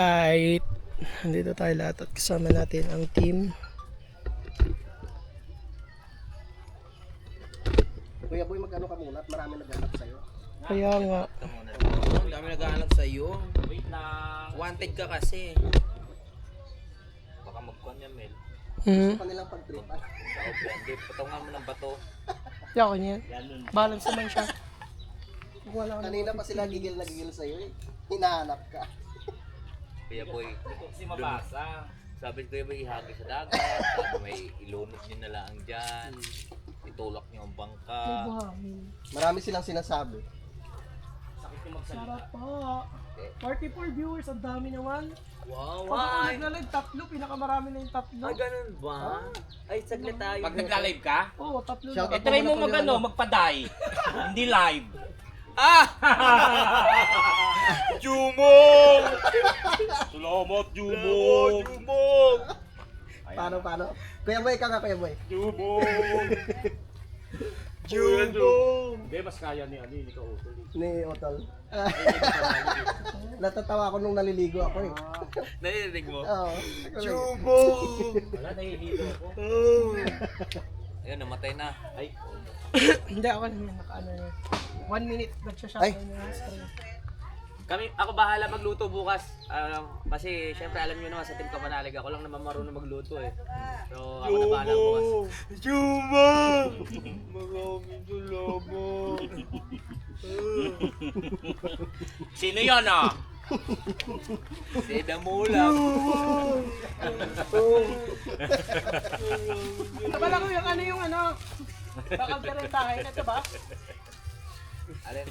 Right. Nandito tayo lahat at kasama natin ang team. Kuya Boy, mag-ano ka muna at marami naghanap sa'yo. Kaya nga. Ang dami naghahanap sa'yo. Wait lang. Wanted ka kasi. Baka magkuhan yan, Mel. Hmm. Gusto pa nilang pag-tripan. Hindi, patungan mo ng bato. Yako niya. Balance naman siya. Wala ko Kanina pa sila gigil na gigil sa'yo eh. Hinahanap ka. Kuya Boy, kasi mabasa. Sabi ko yung ihagi sa dagat. May ilunod nyo na lang dyan. Itulak nyo ang bangka. Marami silang sinasabi. Sakit yung magsalita. Sarap po. 44 viewers, ang dami naman. Wow, Pag ako nagla-live, tatlo, pinakamarami na yung tatlo. Ah, ganun ba? Ay, saglit tayo. Pag nagla-live ka, Oo, tatlo Shout na. out try mo muna po yung magpaday. Hindi live. Ah! Jumong! Salamat, Jumong! Jumong! Paano? Kuya Boy, ikaw nga Kuya Boy. Jumong! Jumong! Hindi, mas kaya ni ka utol. Ni Otol. Natatawa ako nung naliligo ako eh. Narinig mo? Oo. Jumong! Wala, nahihilo ako. Ayun, namatay na. Ay, Hindi, ako naman nakaano na. 1 minute, nagsashot Ay. na yung screen. ako bahala magluto bukas. Kasi syempre alam niyo naman sa Team Kamanalig, ako lang naman marunong magluto eh. So ako na bahala bukas. Jumong! Maraming salamat. Sino yun, ah? Si Damulang. Ito pala ko yung kakalderentahin. Ito ba? Alin?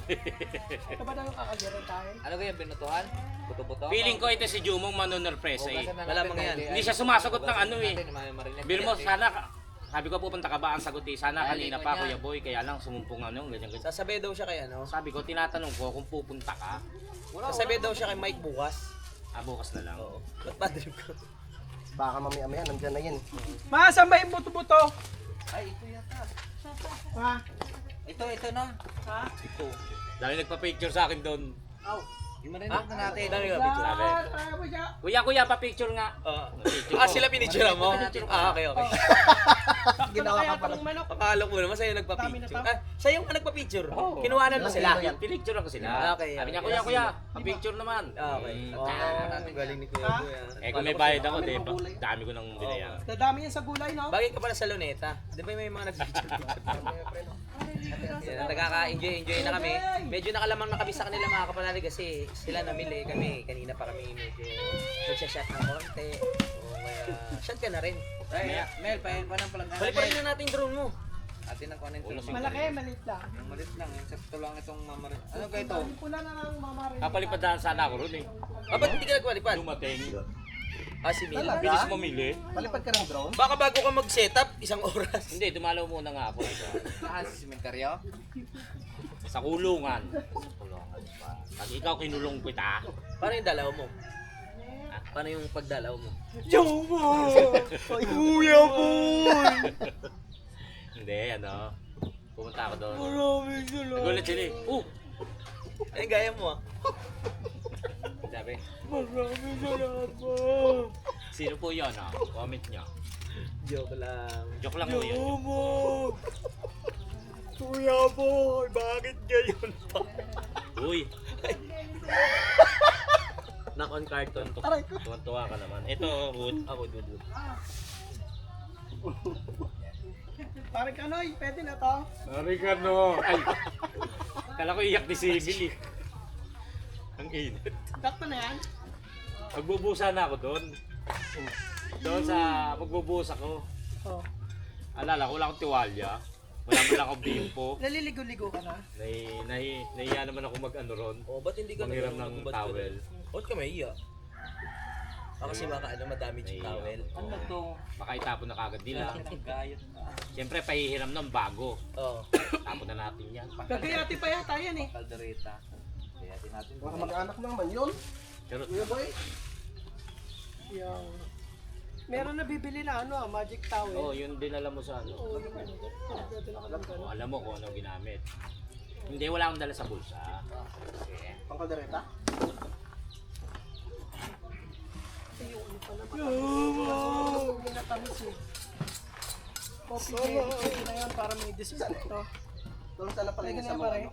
Ito ba na yung kakalderentahin? Ano kaya binutuhan? Puto-puto? Feeling ko ito si Jumong manunerpresa eh. Wala mga yan. Hindi siya sumasagot ng ano eh. Marinig Bil mo, natin. sana, sabi ko pupunta ka ba ang sagot eh. Sana kanina pa, Kuya Boy, kaya lang sumumpong ganyan. Sasabi daw siya kay ano? Sabi ko, tinatanong ko kung pupunta ka. Sasabi daw siya kay Mike bukas. Bukas na lang. Oo. Ba't bad trip ko? Baka mamaya nandyan na yun. Ma, saan ba yung buto-buto? Ay, ito yata. Ma, Ito na. ha? Ito. Dami nagpa-picture sa akin doon. Yung marinig na natin. Dami ka Sabi. Kaya mo siya. Kuya, pa-picture nga. Sila pinicture mo? Okay. Ginawa ka pala. Itong manok. Akala ko naman sa'yo Dami nagpa-picture. na to. Sa'yo nga nagpa-picture. Kinuhanan mo sila. Pinicture ako sila. Okay, Sabi niya, okay. kuya, pa-picture naman. Okay. Ang galing ni Kuya Boy. Eh kung may bayad ako, di ba? Dami ko nang binayan. Dadami yan sa gulay, no? Bagay ka pala sa Luneta. Di ba may mga nag-picture? Nagkaka-enjoy na kami. Medyo nakalamang na kami sa kanila mga kapanalig kasi sila namili kami. Kanina pa kami medyo nagsashot ng konti. O kaya shot ka na rin. Mel, pahin pa ng palang Balik pa rin na natin yung drone mo. Atin ang kunin ito. Malaki, maliit lang. Yung malit lang, yung sakto lang itong mamarin. Ano kayo ito? Yung pula na lang mamarin. Kapalipadahan sana ako ron eh. Ba't hindi ka nagpalipad? Dumating. Si Mila. Bilis mamili. Palipad ka ng drone? Baka bago ka mag-setup, 1 oras. Hindi, dumalaw muna nga ako. Ah, si Cementerio? Sa kulungan. Sa kulungan pa. Pag ikaw kinulong kita, Paano yung dalaw mo? Paano yung pagdalaw mo? Kuya Boy! hindi, ano. Pumunta ako doon. Maraming salamat. Nagulat sila eh. Eh, gaya mo ah. Sabi, Maraming salamat. sino po yun ah? Comment nyo. Joke lang. Joke lang po yun. Kuya Boy, bakit gayon pa? Uy, Knock on carton. tuwan-tuwa ka naman. Ito, wood. Wood. Parang kanoy, pwede na to. Sorry ka no. Ay, kala ko iyak ni Sibyl eh. Ang init. Dakto na yan. Magbubusa na ako doon. Doon sa magbubusa ko. Oh. Alala ko, wala akong tiwalya. Wala mo lang akong bimpo. Naliligo-ligo ka na. Nahiya naman ako mag-ano ron. Ba't hindi ka Manghiram ng towel. Ba't ka may iya? Kasi baka madamage yung towel. Ano to? Baka itapon na kagad nila. Gayot. Siyempre, pahihiram ng bago. Oo. Tapon na natin yan. Gagayati pa yata yan eh. Caldereta. Kaya din natin. Baka mag-anak naman yun. Pero, Kuya Boy? Yung... Meron na bibili na magic towel. oh, yun dinala mo sa ano. Oo, yung ano. Pwede na ka lang gano'n. Alam mo kung ano ginamit. Hindi, wala akong dala sa bulsa. Okay. Pangkaldereta? Hindi na tamis eh. Coffee jelly. Pwede na yun para may dessert to. Tulong sana pala Pwede yun na sa yan mga pare. ano.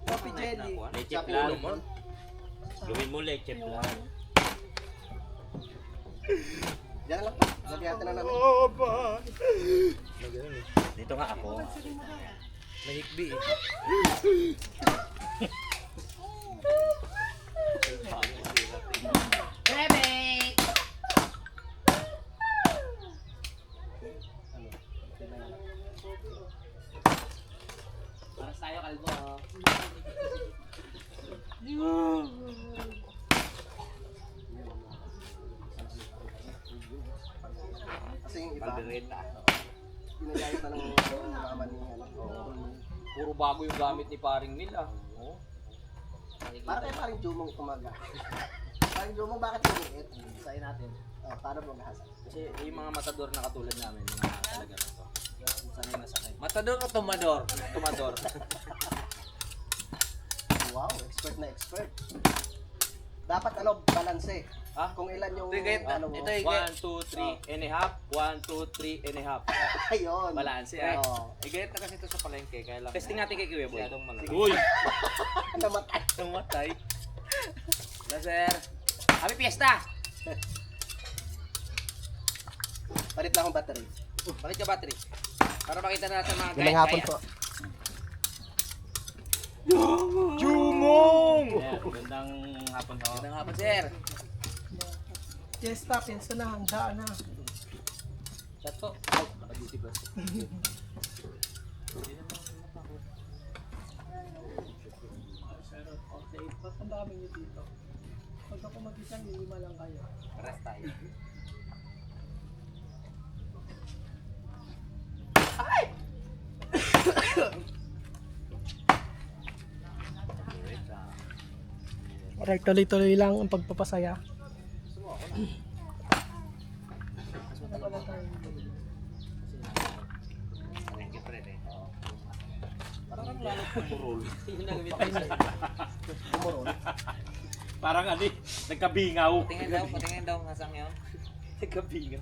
Coffee jelly. Leche Sa plan. ulo mo. Gawin mo leche plan. Diyan lang pa. Lagyan na namin. Dito nga ako. Mahigbi eh. Para tayo kalbo. Kasi yung iba, Kaldereta. ginagayat na ng mama ni ano. Puro bago yung gamit ni paring Mil ah. Oo. Para kayo paring Jumong kumaga. Paring Jumong, bakit lumiit? Sayin natin. Para magahasa. Kasi yung mga matador na katulad namin, mga talaga na to. Sanay na sanay. Matador o tumador? Tumador. Wow, expert na expert. Dapat ano, balanse. Ha? Kung ilan yung Ito ano mo. ito 1, 2, 3 and a half. 1, 2, 3 and a half. Ayun. Balance eh. Oo. Igayat na kasi ito sa palengke, kaya lang. Testing natin kay Kuya Boy. Masyadong malaki. Uy! Namatay. Tumatay. Na sir. Happy Fiesta! Palit lang ang battery. Balik ka battery. Para makita natin mga Magandang hapon po. Jumong! Yeah, magandang hapon ho. Magandang hapon sir. Fiesta, piensa na, handa na. Chat po. Oh, naka-duty plus. Okay, ang dami nyo dito. Pag ako mag-isa, lima lang kayo. Pares tayo. Alright, tuloy-tuloy lang ang pagpapasaya. Palengke pa rin eh. Parang lalo pumurol. Sino nang gawin tayo sir? Umuron. Parang ano eh, nagkabingaw. Patingin daw, nasang yun. Nagkabingan.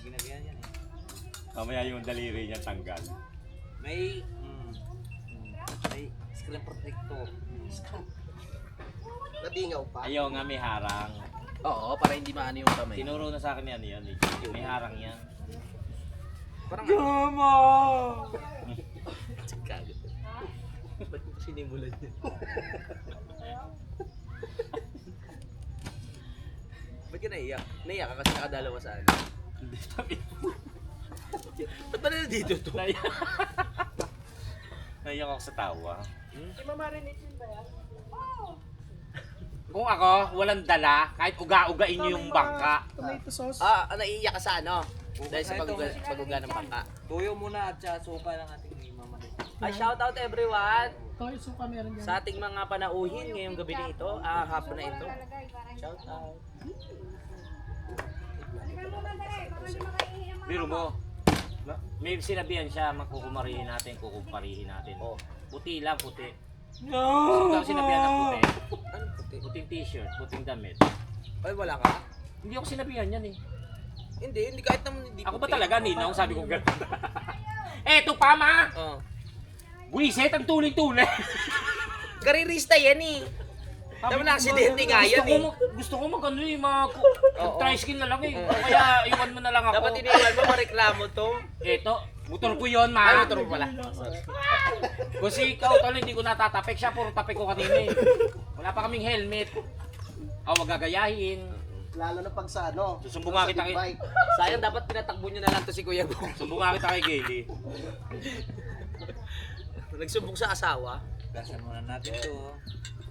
Ginabihan yan eh. Mamaya yung daliri niya tanggal. May screen protector. Nabingaw pa. Ayaw nga may harang. Oo, para hindi maano yung kamay. Tinuro na sa akin yan eh. May harang yan. Parang Kagat. Ba't mo sinimulan yun? Ba't ka naiyak? Naiyak ka kasi nakadalawa sa akin. Ba't ba na dito to? Naiyak ako sa tawa. Kung ako, walang dala, kahit uga-ugain niyo yung bangka. Tomato sauce. Ah, naiiyak ka sa ano? Dahil sa pag-uga ng bangka. Tuyo muna at suka ng ating mama. Ay, shout out everyone Toy suka meron dyan. sa ating mga panauhin ngayong gabi na ito, hapon na ito. Shout out. Biro mo. May sinabihan siya, magkukumarihin natin, kukumparihin natin. Oh. Puti lang, puti. No! So, sinabihan ng puti. Ano puti? Puting t-shirt, puting damit. Ay, wala ka? Hindi ako sinabihan yan eh. Hindi kahit naman hindi Ako ba puti. talaga, Ninong? Sabi ko gano'n. Eto pa, ma! Oh. Buisit ang tuloy-tuloy. Karirista yan eh. Tama na, aksidente nga yan eh. Gusto ko mag ano eh, Oo. tricycle na lang eh. O kaya iwan mo na lang ako. Dapat iniwan mo, mareklamo to. Eto, motor ko yun, ma. Ano motor mo pala? Kasi ikaw, tol, hindi ko natatapik siya. Puro tapik ko kanina eh. Wala pa kaming helmet. Wag gagayahin. Lalo na pag sa ano. Susumbong nga kita sa big kay... bike. Sayang, dapat pinatakbo nyo na lang to si Kuya Bong. Sumbong nga kita kay Gaily. Nagsumbong sa asawa. Gasan muna natin to.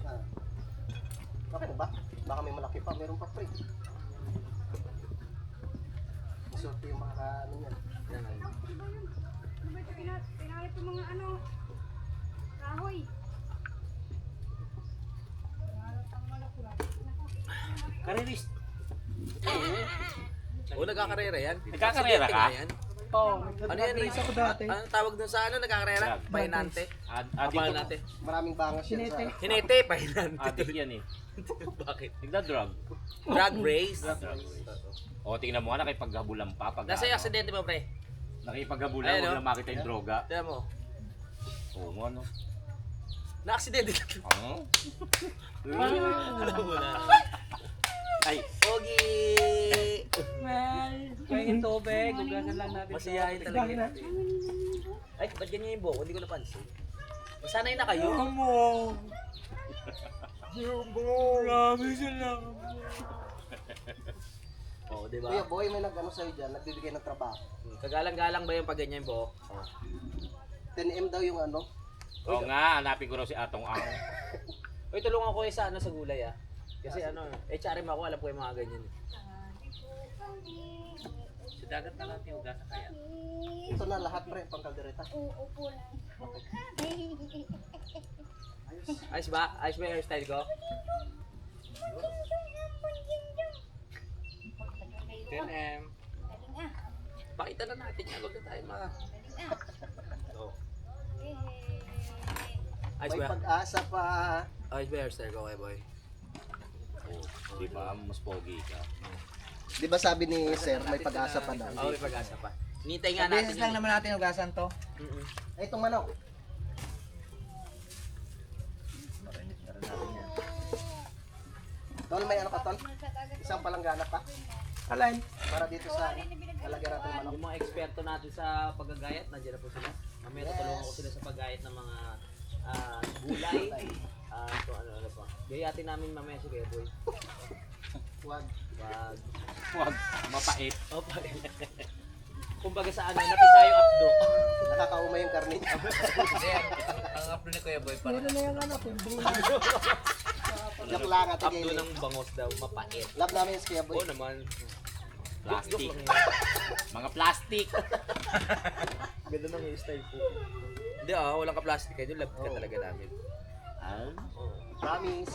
Ah. Okay na ba? Baka may malaki pa. Meron pa free. Maswerte yung mga ano yan. Pinahit yung mga ano, kahoy. Karerist. Oo, nagkakarera yan. Nagkakarera ka? Aksidente nga yan. Oo, Ano yan? nag-race ako dati. Anong tawag dun sa ano? Nagkakarera? Drag. Bainante. Abangan natin. Maraming bangas yan sa... Hinete, pahilan. Adik yan eh. Bakit? Nagda-drug. Drag race. O, tingnan mo nga, nakipaghabulan pa. Pag, Nasa yung aksidente mo, pre? Nakipaghabulan, Ayun, huwag no? lang makita yung droga. Tignan mo. Oo mo, ano? Na-aksidente. Ano? Alam mo na. Ay, Pogi! Pahingin tubig, hugasan lang natin. Masiyahin talaga yun. Ay, ba't ganyan yung buhok? Hindi ko napansin. Masanay na kayo. Oo, di Kuya ba? boy, may nag-ano sa'yo dyan, nagbibigay ng trabaho. Kagalang-galang ba yung pag ganyan yung buhok? 10M daw yung ano. oo nga, hanapin ko raw si Atong Ang. Uy, tulungan ko sa ano sa gulay ah. Kasi ano, HRM ako, alam ko yung mga ganyan. Sa dagat na natin hugasan kaya. Ito na lahat pre, pang kaldereta. Uupo lang. Ayos ba? Ayos ba yung hairstyle ko? 10M. Galing ah. Pakita na natin yan, huwag na tayo mga... Ayos May ba? pag-asa pa. Ayos ba yung hairstyle ko kay boy? Di ba, mas pogi ka. Di ba sabi ni Sir, may pag-asa pa daw. Oo, may pag-asa pa. Hinintay nga natin yun. naman natin hugasan to. Mm-mm. Ay, itong manok. Tol, may ano ka tol? Isang palanggana pa. Alin? Para dito sa talagyan natin manok. Yung mga eksperto natin sa paggagayat, nandiyan na po sila. Mamaya tutulungan ko sila sa paggayat ng mga gulay. So ano pa. Gayatin namin mamaya si Kuya Boy. Wag. Wag. Huwag, mapait. Opa. Kumbaga sa ano, napisayo updo. Nakakaumay yung karne niya. Ang upload ni Kuya Boy para. Joke lang ate Updo Gayle. ng bangos daw, mapait. Love namin yung Kuya Boy. Oo naman. Plastic. Joke lang yun. Mga plastic. Ganda ng hairstyle po. Hindi walang ka-plastic kayo. Love ka talaga namin. Promise.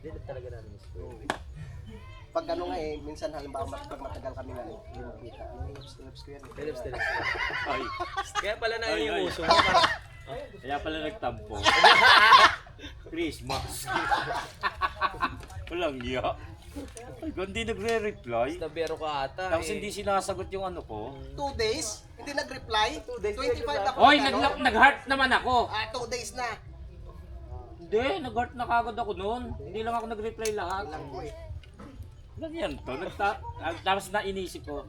Hindi, love talaga namin. Pag ano nga eh, minsan halimbawa pag matagal kami nga eh, hindi makita. Ano yung lips ko yan? Lips to lips. Ay, Kaya pala na Ay, yung ay. uso mo. kaya pala nagtampo. Christmas. Walang iya. Ay, hindi nagre-reply. Tabero ka ata. Tapos hindi sinasagot yung ano ko. 2 days? Hindi nag-reply? 25 ako. Hoy, ano? nag-heart naman ako. 2 days na. Hindi, nag-heart na kagad ako noon. Hindi lang ako nag-reply lahat. Lang ko eh. Ganyan to. Tapos nainisip ko.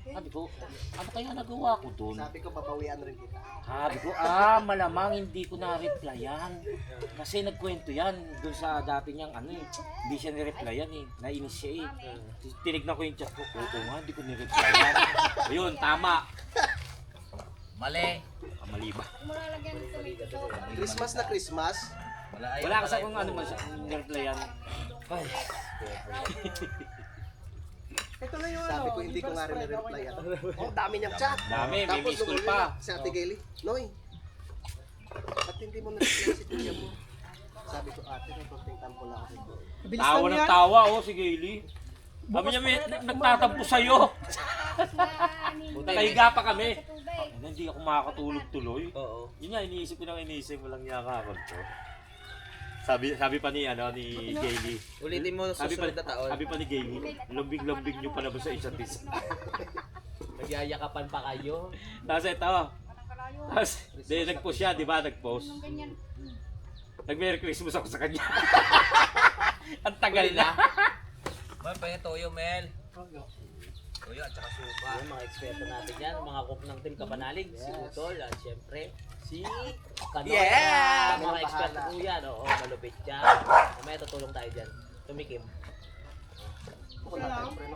Sabi ko, ano kaya nagawa ko doon? Sabi ko, babawian rin kita. Sabi ko, malamang hindi ko na-replyan. Kasi nagkwento yan doon sa dati niyang ano eh. Hindi siya ni-replyan eh. Nainis siya eh. Tinignan ko yung chat ko, oo nga, hindi ko ni-replyan. Ayun, tama. Mali. Mali ba? Malalagyan ng tomato. Christmas na Christmas. Wala kasi akong ano man siya, ni-replyan. Ay. Sabi ko, hindi ko nga rin na-reply. Oh, dami niyang chat. Dami, may Tapos miss call lumuli pa. na si Ate Gayle, Noy, ba't hindi mo na-reply si kuya mo? Sabi ko, ate, may konting tampo na ako. Tawa ng tawa, oh, si Gayle. Kami niya may nagtatampo sa'yo. Nakahiga pa kami. Sa tubig. Hindi ako makakatulog tuloy. Oo. Yun nga, iniisip ko nang iniisip, walang yakakon ko. Sabi pa ni Gayle. Ulitin mo Sabi susunod na taon. pa ni Gayle, lambing-lambing nyo pala ba sa isa't isa? Nagyayakapan pa kayo. Tapos ito, tapos nag-post siya, di ba? Nag-post. Ganyan. Nag-Merry Christmas ako sa kanya. Ang tagal na. May pahingin toyo, Mel. Toyo at saka suka. Yung mga eksperto natin yan, mga cook ng Team Kapanalig, si Utol, at syempre, si Kanoy. Yeah! Mga Kami eksperto bahala. po yan, oo, malupit yan. Mamaya tutulong tayo dyan. Tumikim. Wala tayong preno.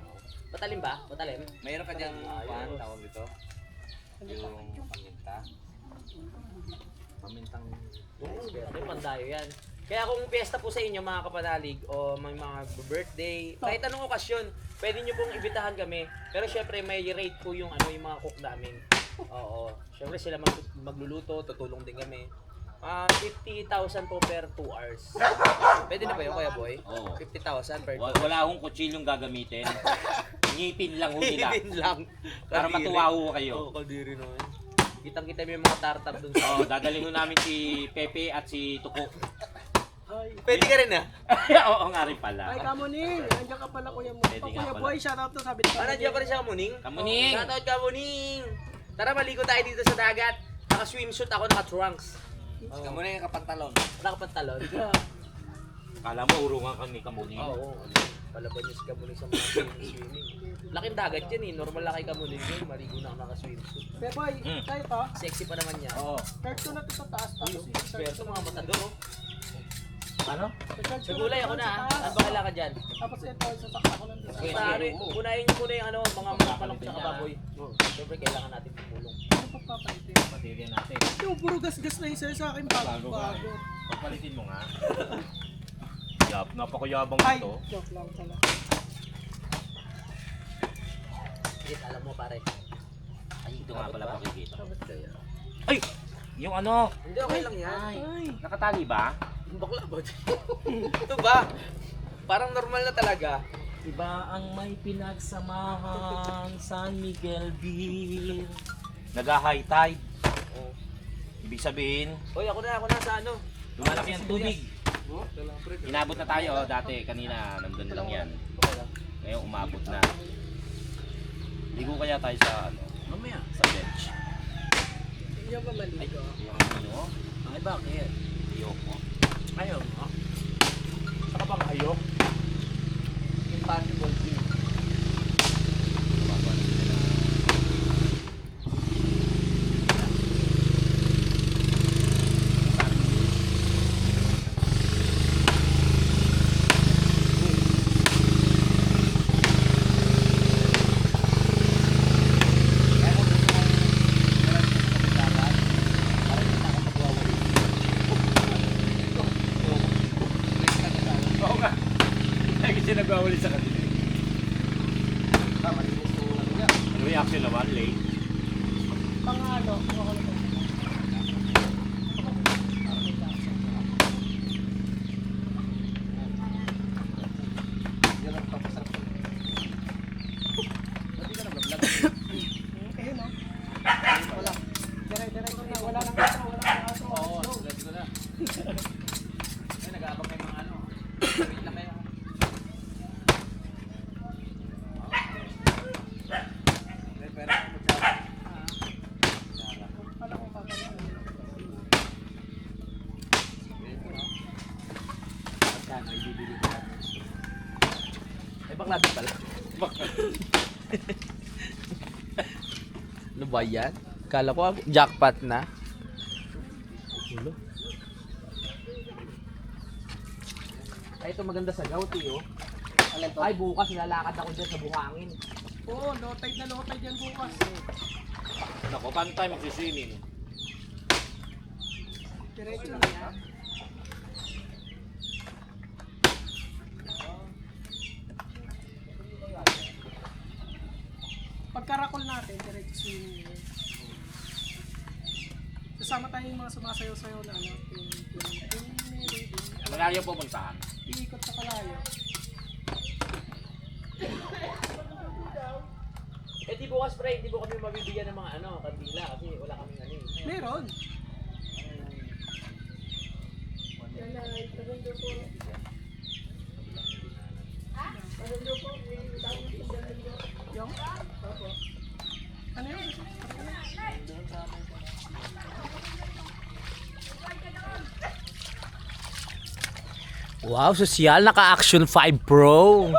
Patalim ba? Patalim? Mayroon ka diyang pan, tawag dito. Yung paminta. Pamintang Eksperto, yung pandayo yan. Kaya kung piyesta po sa inyo mga kapanalig o may mga birthday, kahit anong okasyon, pwede nyo pong ibitahan kami. Pero syempre may rate po yung ano yung mga cook namin. Oo. Syempre sila magluluto, tutulong din kami. 50,000 po per 2 hours. Pwede na ba yun, Kuya Boy? Oo. 50,000 per 2 Wala akong kutsilyong gagamitin. Ngipin lang ho nila. Hihipin lang. Para Kadiri. matuwa ho kayo. Oo, kadiri naman. Kitang-kita mo yung mga tartar dun sa... Oo, dadalhin nun namin si Pepe at si Tuko. Pwede ka rin ah. Oo nga rin pala. Ay, Kamuning! Andiyan ka pala, Kuya Mo. Pwede nga Kuya pala. Boy, shoutout to, sabi ko. Nandiyan pa rin siya, Kamuning? Kamuning! Shoutout, Kamuning! Tara, maligo tayo dito sa dagat. Naka-swimsuit ako, naka-trunks. Kamu na yung kapantalon. Nakapantalon. Kala mo, urungan kang ni Kamuning. Oo. Palaban niyo si Kamuning sa mga swimming. Laking dagat yan eh. Normal lang kay Kamuning yun. Maligo na ako naka-swimsuit. Kuya Boy, tayo to. Sexy pa naman niya. Oo. Third ko na to sa taas. Tapos Pero mga matador oh. Ano? third ko Nagulay na ako to na sa ah. taas. Ano ba kailangan dyan? Tapos ito, sasakta ko lang dito. Unahin niyo muna yung ano, mga manok sa kababoy. Siyempre kailangan natin tumulong. Ano pagpapalitin? Pati natin. Yung puro gas-gas na isa sa akin bago. Pagpalitin mo nga. Napakayabang Ay, ito. joke lang pala. Sige, alam mo pare. Ay, ito nga pala pakikita. Dapat kaya. Ay! Yung ano? Hindi, okay lang yan. Ay, Nakatali ba? Yung bakla ba? Ito ba? Parang normal na talaga. Iba ang may pinagsamahan San Miguel Beer. Nag-high tide. Oh. Ibig sabihin, Oy, ako na sa ano. lumalaki ang tubig. Inabot na tayo dati. Kanina, nandun lang yan. Okay lang. Ngayon, umabot na. Ligo kaya tayo sa ano, Mamaya. sa bench. hindi nyo ba maligo? Yung ano, Ay, bakit? ayoko. Ayaw mo. Saka bang ayok? Impossible view. Oo nga. Lagi siya nagwawali sa kanila. Ano reaction naman, late? Pangalo, ako lang. Yan ang papasarap. Ayun o. Wala. Diray-diray ko na. Wala lang aso. Wala lang aso. Oo, let's go na. Ay, nag-aabang kayo mga ano. Wait lang kayo. Wala kong papalitan. Magkano ibibili ko namin? Ay, baklabi pala. Ano ba yan? Kala ko jackpot na. Ulo. Ay, ito maganda sa gauti, oh. Alin to? Ay, bukas nilalakad ako dyan sa buhangin. Oo, low tide na low tide yan bukas. Nako, paano tayo magsiswimming? Diretso na yan. Pagkarakol natin, diretso swimming na yan. Kasama tayo yung mga sumasayaw-sayaw na ano. Malayo pupuntahan. Iikot sa kalayo. Eh, di bukas, pre, hindi mo kami mabibigyan ng mga ano, kandila kasi wala kaming ano eh. Meron. Yung? Opo. Ano yun? Wow, sosyal. Naka-Action 5 Pro.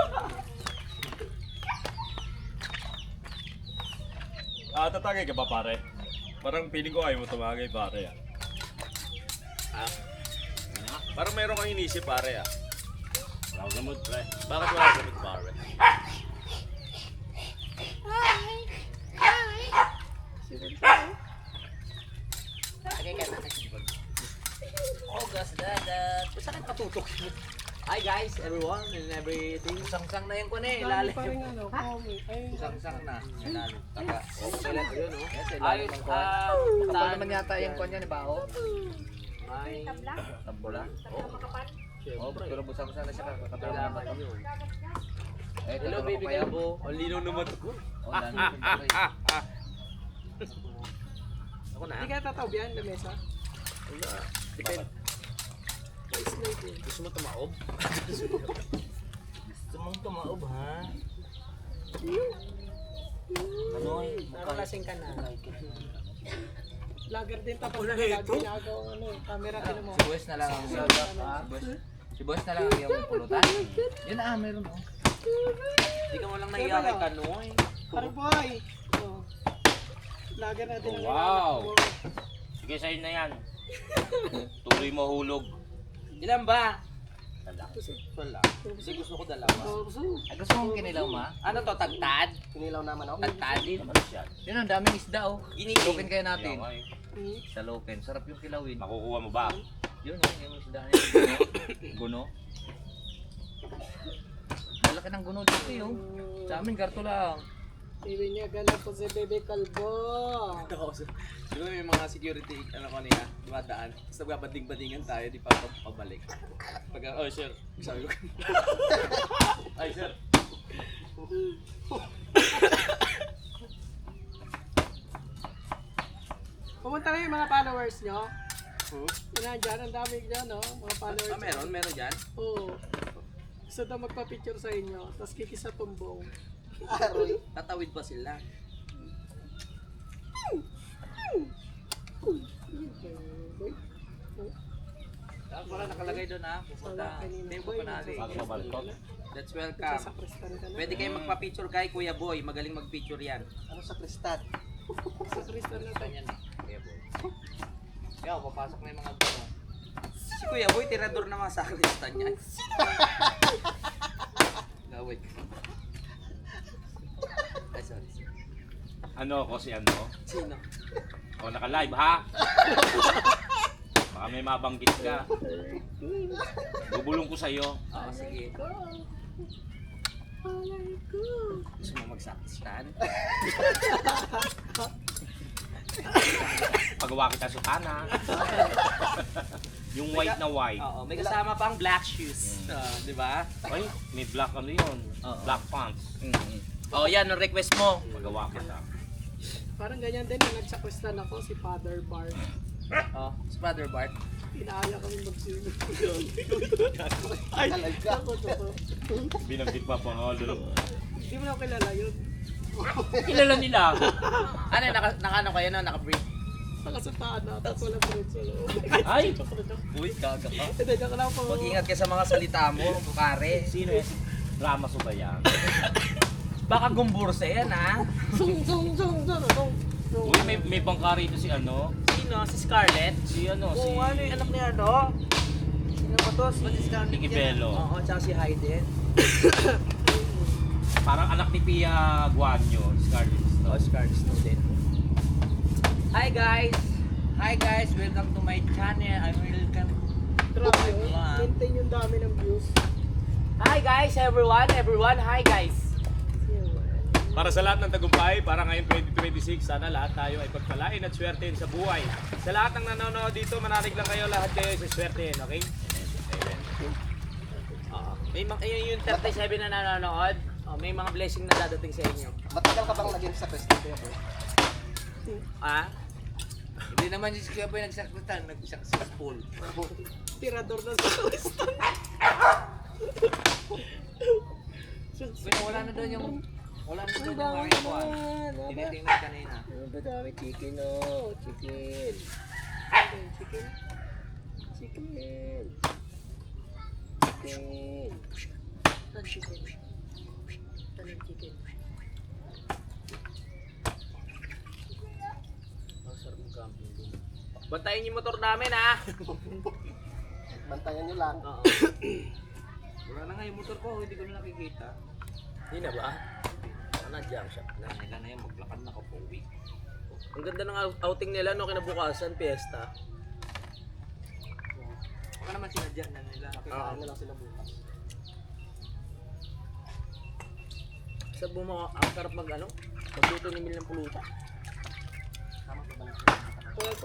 Tatagay ka ba pare? Parang feeling ko ayaw mo tumagay pare ah. Ha? Parang meron kang inisip pare ah. Wala ko gamot, pre. Bakit wala ka gamit pare? Ogas, dadat. Saan patutok? Hi guys, everyone and everything. Sangsang na yung kun eh, Lalo ilalim. pa rin ano, comic. Ay, Sangsang na. Ilalim. Taka. Okay lang yun, oh. Yes, Ayos, ilalim ng kun. Kapal naman yata yung kun yan. yan, bao. Ay, Tabla. Tambula. Makapan. Oh, pero busang-busang na siya kakatawa kailangan naman. yun. Eh, Hello baby Gabo. Ang linaw naman ko. Oh, dami ko pare. Ako ko na. Hindi kaya tataob yan, lamesa. Wala. Depende. Pa-slide yun. Gusto mo tumaob? Gusto mong tumaob, ha? Ano eh? Nakalasing ka na. Vlogger din tapos na lagi ginagawa ano eh. Camera din mo. Si Boss na lang ang Si Boss na lang ang yung pulutan. Yun meron oh. Hindi ka mo lang nahiya kay Kanoy. Parang boy. Oh. Vlogger natin ang Wow. ginagawa. Sige, sa'yo na yan. Tuloy mo hulog. Ilan ba? Puso. Wala. Kasi gusto ko dalawa. Puso. Ay, gusto mong kinilaw ma? Ano to, tagtad? Kinilaw naman ako. Tagtad din. Naman siya. Yun ang daming isda oh. Giniling. Loken kayo natin. Yaw, ay. Sa loken. Sarap yung kilawin. Makukuha mo ba? Yun oh, yung isda niya. Guno. Malaki ng guno dito eh oh. Sa amin, karto lang. Baby niya, ganun po si Bebe Kalbo. Siguro may mga security, ano ko niya, dumadaan. Tapos nagbabading-badingan tayo, di pa pabalik. Pagka, oh sir, sabi ko. Ay sir. Pumunta na yung mga followers nyo. Yan dyan, ang dami dyan, no? Mga followers. Ah, meron dyan? Oo. Gusto daw magpa-picture sa inyo, tapos kikisa tumbong. Aroy. Tatawid pa sila. Tapos wala nakalagay doon ah. Pupunta. Hindi mo panali. Bago sa balkon. Let's Sa welcome. sakristan ka na. Pwede kayo magpa-picture kay Kuya Boy, magaling mag-picture yan. Ano sa kristal? Sa sakristan na tayo. Ganyan eh. Kuya Boy. Kaya papasok na yung mga guno. Si Kuya Boy, tirador na mga sakristan yan. Gawin. Ay, sorry. Ano ako si ano? Sino? O, naka-live ha? Baka may mabanggit ka. Bubulong ko sa'yo. Oo, sige. Gusto mo magsakristan? Pagawa kita sutana. Yung white na white. Oo, may kasama pang black shoes. Di ba? Ay, may black ano yun? Oo. Black pants. Oh, yan ang request mo. Pagawa kita. Parang ganyan din, nung nagsakristan ako, si Father Bart. Oh, si Father Bart. Inaaya kami mag-swimming. Ay, talaga. Binanggit pa Pangalo. Hindi mo na kilala yun. Kilala nila. Ano, naka-ano kayo na, naka-brief? Nakasataan na, tapos wala pa rin sila. Ay! Uy, gaga ka. Hindi, joke lang po. Mag-ingat ka sa mga salita mo, pare. Sino yan? Ramos ba yan? Baka gumbursa yan, ha? Sung. Uy, may bangka rito si ano? Sino? Si Scarlett? Si ano? Si... Oo, ano yung anak ni ano? Sino ba to? Si Scarlett Nicky yan. Bello. Oo, tsaka si Hayden. Parang anak ni Pia Guanyo. Scarlett Oh, Stone. Scarlett student. Hi guys! Hi guys! Welcome to my channel. I'm welcome. Grabe, maintain yung dami ng views. Hi guys, everyone! Hi guys! Para sa lahat ng tagumpay, para ngayong 2026, sana lahat tayo ay pagpalain at swertein sa buhay. Sa lahat ng nanonood dito, manalig lang kayo, lahat kayo sa swertein, okay? May mga yung 37 na nanonood, may mga blessing na dadating sa inyo. Matagal ka bang naging sa kristal kuya boy? Ah? Hindi naman si Kuya Boy nagsakritan, nag-successful. Tirador na sa sakristan. Pero wala na doon yung aking kuhan. Tinitingnan kanina. Ang dami chicken, oh. Chicken. Chicken. Saan chicken? Saan yung chicken? Bantayin yung motor namin, ha? Bantayan nyo lang. Oo. Wala na nga yung motor ko, hindi ko na nakikita. Hindi na ba? Na-jam shop na. Kailan na yan, maglakad na ako po uwi. Ang ganda ng outing nila, no? Kinabukasan, fiesta. Baka naman sinadyan na nila. Kailangan nyo lang sila bukas. Sa bumo, ang sarap mag-ano? Magluto ni Mil ng pulutan.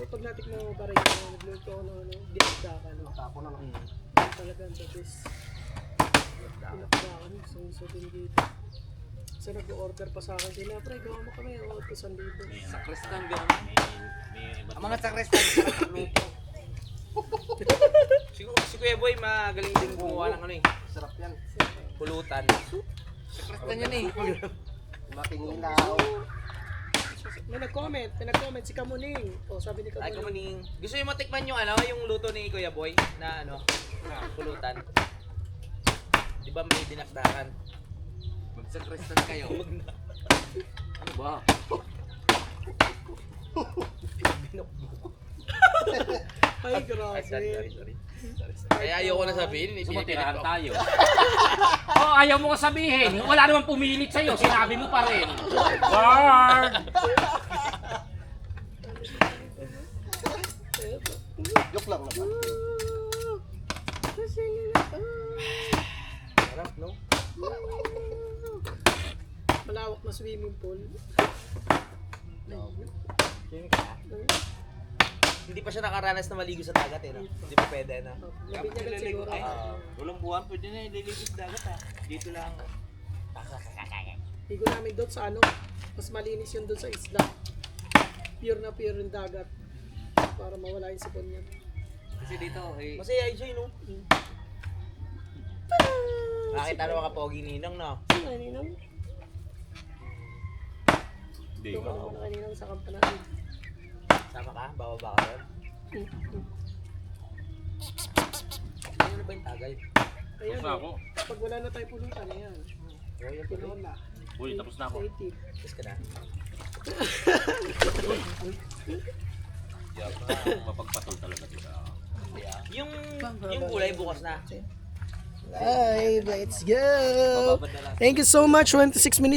Pag natikman mo pa rin yung nagluto ko ng ano, dinagdakan. Tapon na lang. Talagang the best. Dinagdakan, so din dito. Kasi nag-order pa sa akin sila, pre, gawa mo kami, o, 1,000. Sa Kristan, gano'n. Ang mga sakristan, sarap luto. Si Kuya Boy magaling din gumawa ng ano eh. Sarap yan. Pulutan. Sakristan yan eh. Makingilaw. May nag-comment si Kamuning. O, sabi ni Ay, Kamuning. kumuning. Gusto niyo matikman yung ano, yung luto ni Kuya Boy na ano, pulutan. Di ba may dinakdakan? Magsakristan kayo. Ano ba? Ay, grabe. Ay, sorry. Kaya ayoko na sabihin. Sumatirahan tayo. Oh, ayaw mo ka sabihin. Wala naman pumilit sa'yo. Sinabi mo pa rin. Guard! Joke lang naman. Sarap, no? Malawak na swimming pool. Hindi pa siya nakaranas na maligo sa dagat eh, no? Hindi pa pwede, no? Labi niya lang siguro. Walang buwan, pwede na ililinis dagat ha. Dito lang. Higo namin doon sa ano, mas malinis yun doon sa isla. Pure na pure yung dagat. Para mawala yung sipon niya. Kasi dito, eh, Masaya yun, no? Nakita naman ka pogi ninong, no? Sino kaninang? Hindi Ito ka ko. naman na kaninang sa kampanahin. Sama ka? Bababa ka doon? Ano na ba yung tagal? Ayan, Tapos na ako. pag wala na tayo pulutan, ayan. Oh, yan Puno na. Uy, tapos na ako. Native. Tapos ka na. Mapagpatol talaga sila. Yung gulay bukas na. Live, let's go! Thank you so much, 26 minutes.